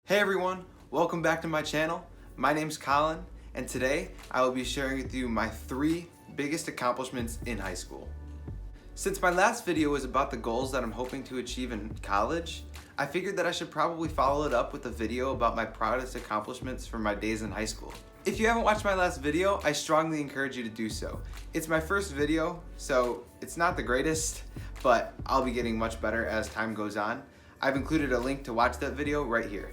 Hey everyone, welcome back to my channel. My name's Colin, and today I will be sharing with you my 3 biggest accomplishments in high school. Since my last video was about the goals that I'm hoping to achieve in college, I figured that I should probably follow it up with a video about my proudest accomplishments from my days in high school. If you haven't watched my last video, I strongly encourage you to do so. It's my first video, so it's not the greatest, but I'll be getting much better as time goes on. I've included a link to watch that video right here.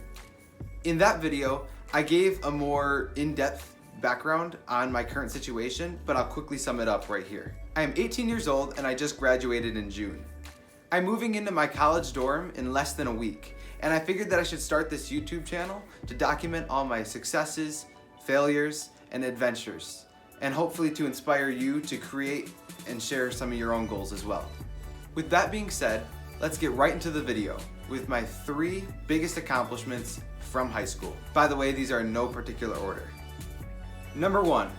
In that video, I gave a more in-depth background on my current situation, but I'll quickly sum it up right here. I am 18 years old and I just graduated in June. I'm moving into my college dorm in less than a week, and I figured that I should start this YouTube channel to document all my successes, failures, and adventures, and hopefully to inspire you to create and share some of your own goals as well. With that being said, let's get right into the video with my 3 biggest accomplishments from high school. By the way, these are in no particular order. Number 1,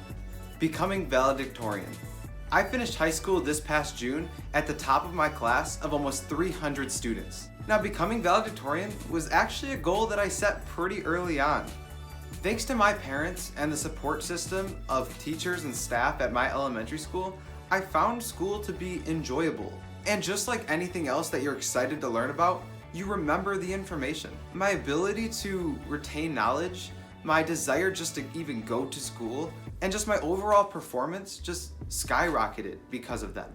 becoming valedictorian. I finished high school this past June at the top of my class of almost 300 students. Now, becoming valedictorian was actually a goal that I set pretty early on. Thanks to my parents and the support system of teachers and staff at my elementary school, I found school to be enjoyable. And just like anything else that you're excited to learn about, you remember the information. My ability to retain knowledge, my desire just to even go to school, and just my overall performance just skyrocketed because of them.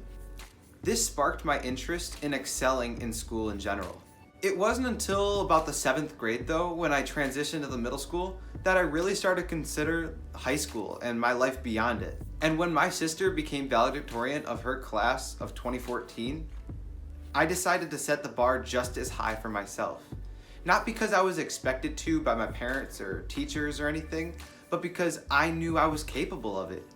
This sparked my interest in excelling in school in general. It wasn't until about the 7th grade though, when I transitioned to the middle school, that I really started to consider high school and my life beyond it. And when my sister became valedictorian of her class of 2014, I decided to set the bar just as high for myself. Not because I was expected to by my parents or teachers or anything, but because I knew I was capable of it.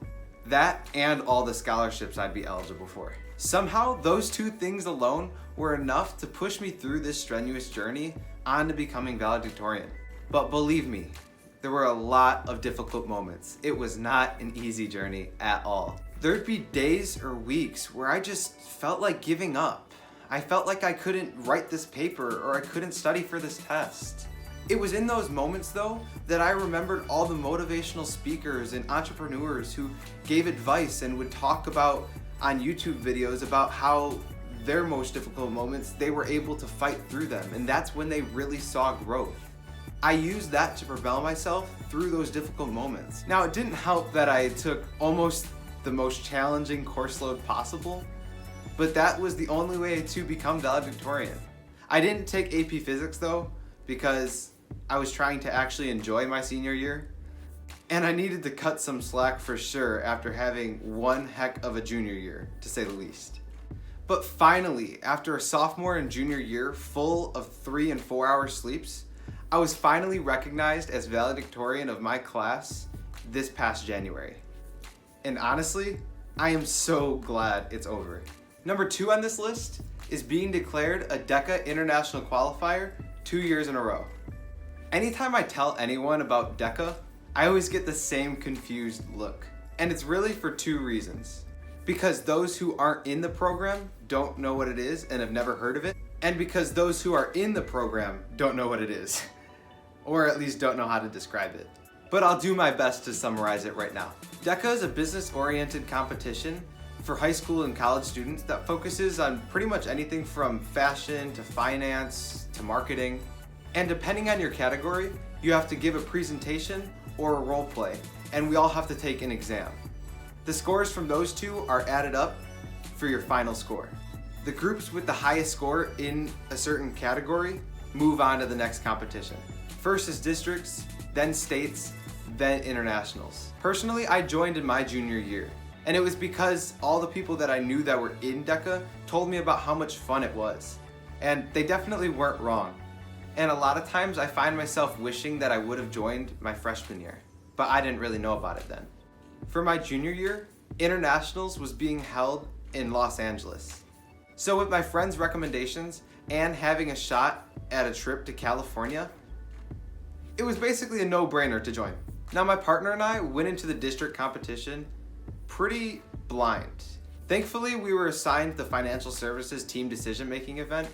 That and all the scholarships I'd be eligible for. Somehow, those 2 things alone were enough to push me through this strenuous journey on to becoming valedictorian. But believe me, there were a lot of difficult moments. It was not an easy journey at all. There'd be days or weeks where I just felt like giving up. I felt like I couldn't write this paper or I couldn't study for this test. It was in those moments though that I remembered all the motivational speakers and entrepreneurs who gave advice and would talk about on YouTube videos about how their most difficult moments, they were able to fight through them, and that's when they really saw growth. I used that to propel myself through those difficult moments. Now, it didn't help that I took almost the most challenging course load possible, but that was the only way to become valedictorian. I didn't take AP Physics though, because I was trying to actually enjoy my senior year, and I needed to cut some slack for sure after having one heck of a junior year, to say the least. But finally, after a sophomore and junior year full of 3 and 4 hour sleeps, I was finally recognized as valedictorian of my class this past January. And honestly, I am so glad it's over. Number 2 on this list is being declared a DECA International Qualifier 2 years in a row. Anytime I tell anyone about DECA, I always get the same confused look. And it's really for 2 reasons. Because those who aren't in the program don't know what it is and have never heard of it, and because those who are in the program don't know what it is, or at least don't know how to describe it. But I'll do my best to summarize it right now. DECA is a business-oriented competition for high school and college students that focuses on pretty much anything from fashion to finance to marketing. And depending on your category, you have to give a presentation or a role play, and we all have to take an exam. The scores from those 2 are added up for your final score. The groups with the highest score in a certain category move on to the next competition. First is districts, then states, then internationals. Personally, I joined in my junior year, and it was because all the people that I knew that were in DECA told me about how much fun it was. And they definitely weren't wrong. And a lot of times I find myself wishing that I would have joined my freshman year, but I didn't really know about it then. For my junior year, internationals was being held in Los Angeles. So with my friends' recommendations and having a shot at a trip to California, it was basically a no-brainer to join. Now, my partner and I went into the district competition pretty blind. Thankfully, we were assigned the financial services team decision-making event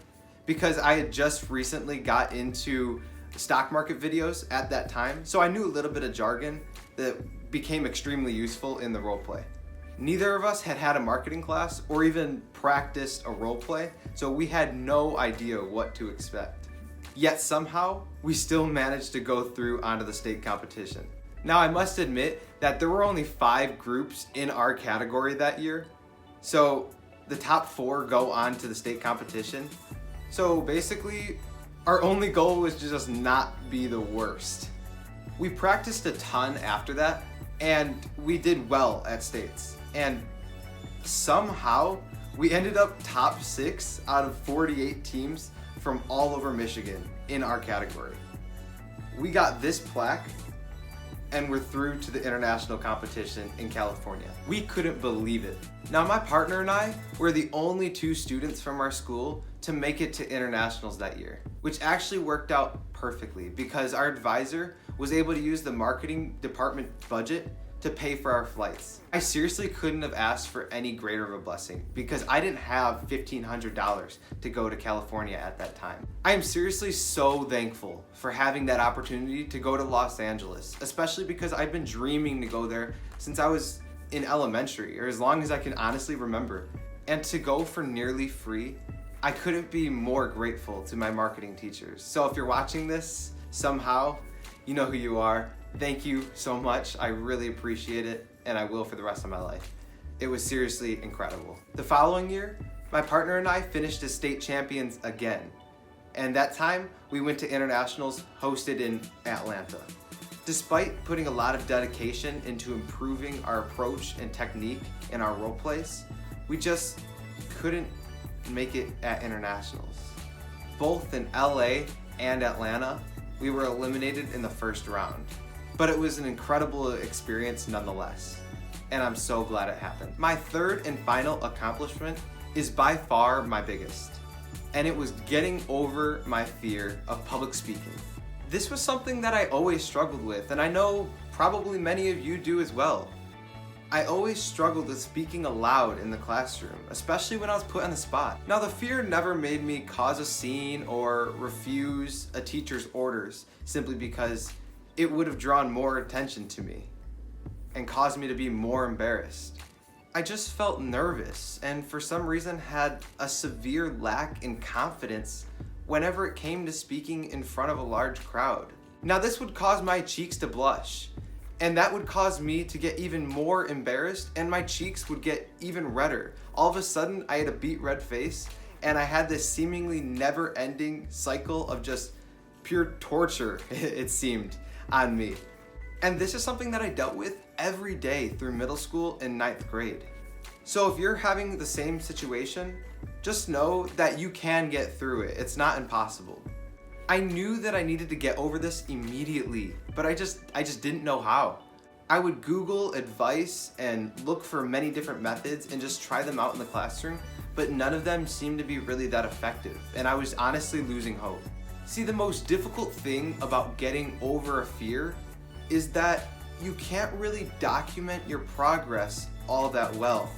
because I had just recently got into stock market videos at that time, so I knew a little bit of jargon that became extremely useful in the role play. Neither of us had had a marketing class or even practiced a role play, so we had no idea what to expect. Yet somehow, we still managed to go through onto the state competition. Now I must admit that there were only 5 groups in our category that year, so the top 4 go on to the state competition. So basically, our only goal was to just not be the worst. We practiced a ton after that, and we did well at states. And somehow, we ended up top 6 out of 48 teams from all over Michigan in our category. We got this plaque, and we're through to the international competition in California. We couldn't believe it. Now my partner and I were the only 2 students from our school to make it to internationals that year, which actually worked out perfectly because our advisor was able to use the marketing department budget to pay for our flights. I seriously couldn't have asked for any greater of a blessing because I didn't have $1,500 to go to California at that time. I am seriously so thankful for having that opportunity to go to Los Angeles, especially because I've been dreaming to go there since I was in elementary, or as long as I can honestly remember. And to go for nearly free, I couldn't be more grateful to my marketing teachers. So if you're watching this somehow, you know who you are. Thank you so much. I really appreciate it, and I will for the rest of my life. It was seriously incredible. The following year, my partner and I finished as state champions again. And that time, we went to internationals hosted in Atlanta. Despite putting a lot of dedication into improving our approach and technique in our role plays, we just couldn't make it at internationals. Both in LA and Atlanta, we were eliminated in the first round. But it was an incredible experience nonetheless, and I'm so glad it happened. My third and final accomplishment is by far my biggest, and it was getting over my fear of public speaking. This was something that I always struggled with, and I know probably many of you do as well. I always struggled with speaking aloud in the classroom, especially when I was put on the spot. Now, the fear never made me cause a scene or refuse a teacher's orders simply because it would have drawn more attention to me and caused me to be more embarrassed. I just felt nervous and for some reason had a severe lack in confidence whenever it came to speaking in front of a large crowd. Now this would cause my cheeks to blush, and that would cause me to get even more embarrassed, and my cheeks would get even redder. All of a sudden I had a beet red face, and I had this seemingly never-ending cycle of just pure torture, it seemed, on me. And this is something that I dealt with every day through middle school and 9th grade. So if you're having the same situation, just know that you can get through it. It's not impossible. I knew that I needed to get over this immediately, but I just didn't know how. I would Google advice and look for many different methods and just try them out in the classroom, but none of them seemed to be really that effective, and I was honestly losing hope. See, the most difficult thing about getting over a fear is that you can't really document your progress all that well.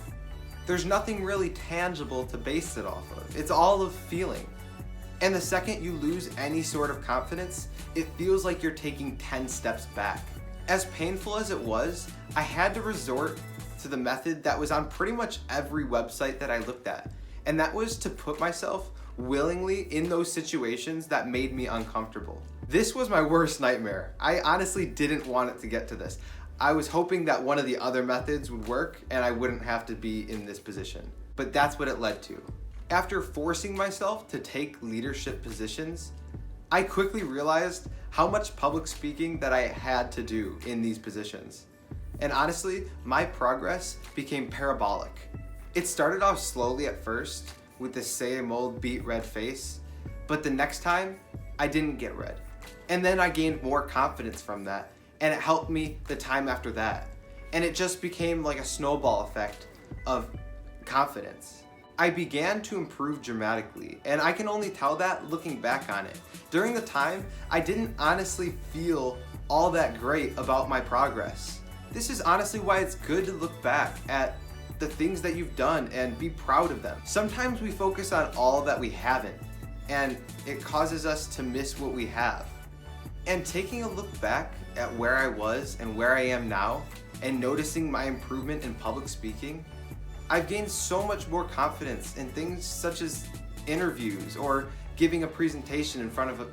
There's nothing really tangible to base it off of. It's all of feeling. And the second you lose any sort of confidence, it feels like you're taking 10 steps back. As painful as it was, I had to resort to the method that was on pretty much every website that I looked at, and that was to put myself willingly in those situations that made me uncomfortable. This was my worst nightmare. I honestly didn't want it to get to this. I was hoping that one of the other methods would work and I wouldn't have to be in this position. But that's what it led to. After forcing myself to take leadership positions, I quickly realized how much public speaking that I had to do in these positions. And honestly, my progress became parabolic. It started off slowly at first, with the same old beet red face, but the next time I didn't get red. And then I gained more confidence from that, and it helped me the time after that. And it just became like a snowball effect of confidence. I began to improve dramatically, and I can only tell that looking back on it. During the time, I didn't honestly feel all that great about my progress. This is honestly why it's good to look back at the things that you've done and be proud of them. Sometimes we focus on all that we haven't, and it causes us to miss what we have. And taking a look back at where I was and where I am now, and noticing my improvement in public speaking, I've gained so much more confidence in things such as interviews or giving a presentation in front of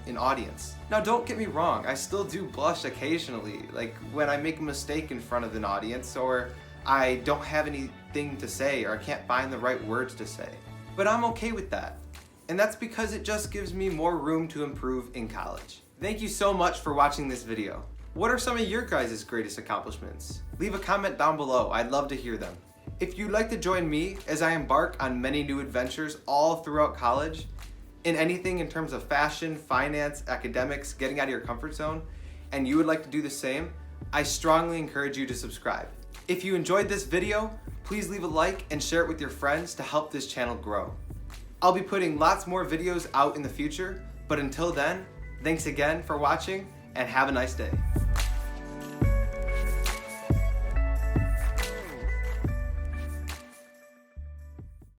an audience. Now don't get me wrong, I still do blush occasionally, like when I make a mistake in front of an audience or I don't have anything to say or I can't find the right words to say. But I'm okay with that. And that's because it just gives me more room to improve in college. Thank you so much for watching this video. What are some of your guys' greatest accomplishments? Leave a comment down below, I'd love to hear them. If you'd like to join me as I embark on many new adventures all throughout college, in anything in terms of fashion, finance, academics, getting out of your comfort zone, and you would like to do the same, I strongly encourage you to subscribe. If you enjoyed this video, please leave a like and share it with your friends to help this channel grow. I'll be putting lots more videos out in the future, but until then, thanks again for watching and have a nice day.